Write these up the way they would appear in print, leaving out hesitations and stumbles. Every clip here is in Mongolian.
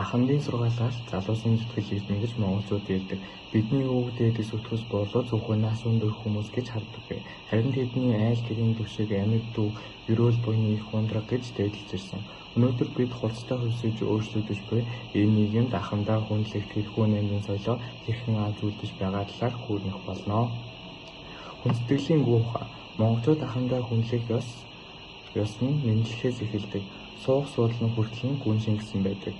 Анхны сургаалаас залуусын зүтгэл эзэн гэж монголчууд ярьдаг. Бидний өвөг дээдэс зүтгэс болоо зөвхөн нас өндөр хүмүүс гэж хардаг. Харин тэдний айл гэрийн түвшиг амьд дүү ерөөл буйны их ундраг гэж дэвдэлж ирсэн. Өнөөдөр бид хурцтай хөлсөж өөрчлөгдөж буй энэ нийгэмд анхандаа хүндлэх тэрхүү нэмийн соёлоо хэрхэн авч үлдэж байгаа талаар хүүрнэх болно. Хүндэтгэлийн гүн ухаан. Монголчууд анхандаа хүндлэх ёс нь мэдлэхээс эхэлдэг. Суух суудал нь хүртэл гүн шингэсэн байдаг.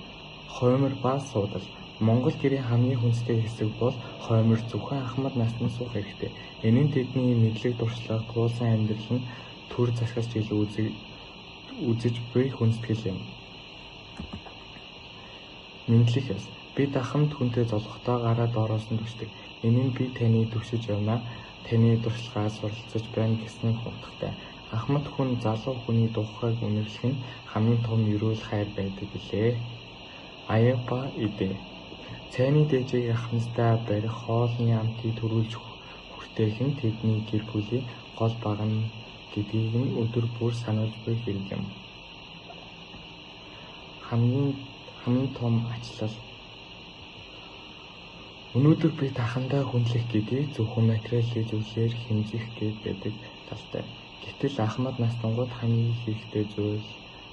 Хоймор ба суудал. Монгол гэрийн хамгийн хүнстэй хэсэг бол хоймор, зөвхөн ахмад насны суух хэрэгтэй. Энэ нь тэдний мэдлэг дуршлаг, туулсан амьдрал нь төр засгаж үзэж буй хүндэтгэл юм. Мэдлэх ёс. Бид ахмад хүнтэй золгохдоо гараа доороос нь түшдэг. Энэ нь би таны түшиж явна, таны дуршлагаас суралцаж байна гэснээр утгатай. Ахмад хүн залуу хүний духайг үнэрлэх нь хамгийн том ерөөл хайр байдаг билээ. Аяа ба идэ. Цайны дээжийг ахмадтай барих, хоолны амтыг төрүүлж хүртээх нь тэдний гэр бүлийн гол багна гэдгийг нь өдөр бүр сануулж буй хэрэг юм. Хамгийн том ачлал. Өнөөдөр бид анхандаа хүндлэх гэдгийг зөвхөн материалын зүйлээр хэмжих байдаг талтай. Гэтэл ахмад настангууд хамгийн хэрэгтэй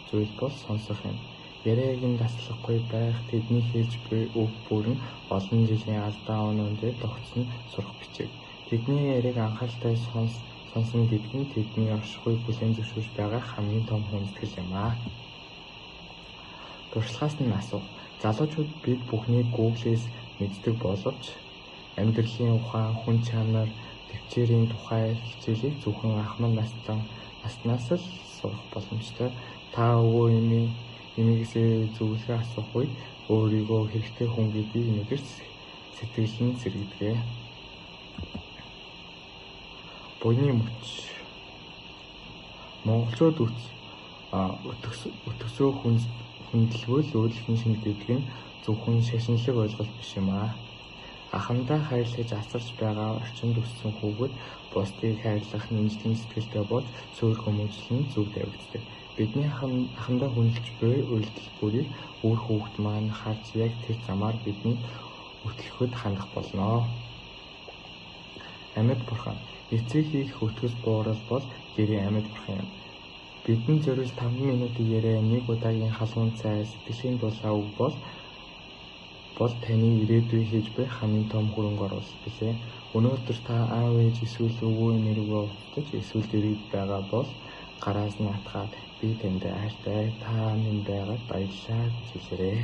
зүйл бол сонсох юм. Яриаг нь таслахгүй байх, тэдний хэлж буй үг бүр нь олон жилийн алдаа оноонд тогтсон сурах бичиг. Тэдний яриаг анхааралтай сонсон гэдэг нь тэдний оршихуйг бүлээн зөвшөөрж байгаа хамгийн том хүндэтгэл юм аа. Туршлагаас нь асуух. Залуучууд бид бүхнийг Google-ээс мэддэг боловч амьдралын ухаан, хүн чанар, төвчээрийн тухай хичээлийг зөвхөн ахмад наснаас л сурах боломжтой. Та өвөө эмээгээсээ зөвлөгөө асуух үед өөрийгөө хэрэгтэй хүн гэдгийг мэдэрч сэтгэл нь сэргийдэг. Буйны мөч. Монголчууд өтгсөө хүндлэгөл өөрлөхийн шинж гэдэг нь зөвхөн шашинлаг ойлголт биш юм аа. Анхандаа хайрлаж асарч байгаа орчинд өссөн хүүхэд бусдыг хайрлах нэмжлэн сэтгэлтэй болж суурь хүмүүжлэн зөв тавигддаг. Бидний анхандаа хүндэлж буй үйлдэл бүрийг үр хүүхэд маань харж яг тэр замаар бидний өтлөхөд хандах болно. Амьд бурхан. Эцэг хийх өтгөс буурал бол гэрийн амьд бурхан юм. Бидэнд зориулж 5 минутын яриа, 1 удаагийн халуун цай, сэтгэлийн дулаан үг бол таны ирээдүйд хийж буй хамгийн том хөрөнгө оруулалт билээ. Өнөөдөр та аав ээж эсвэл өвөө эмээгөө устгаж эсвэл дэргэд байгаа бол гараас нь атгаад би танд хайртай, та минь байгаад баярлалаа гэж хэлээрэй.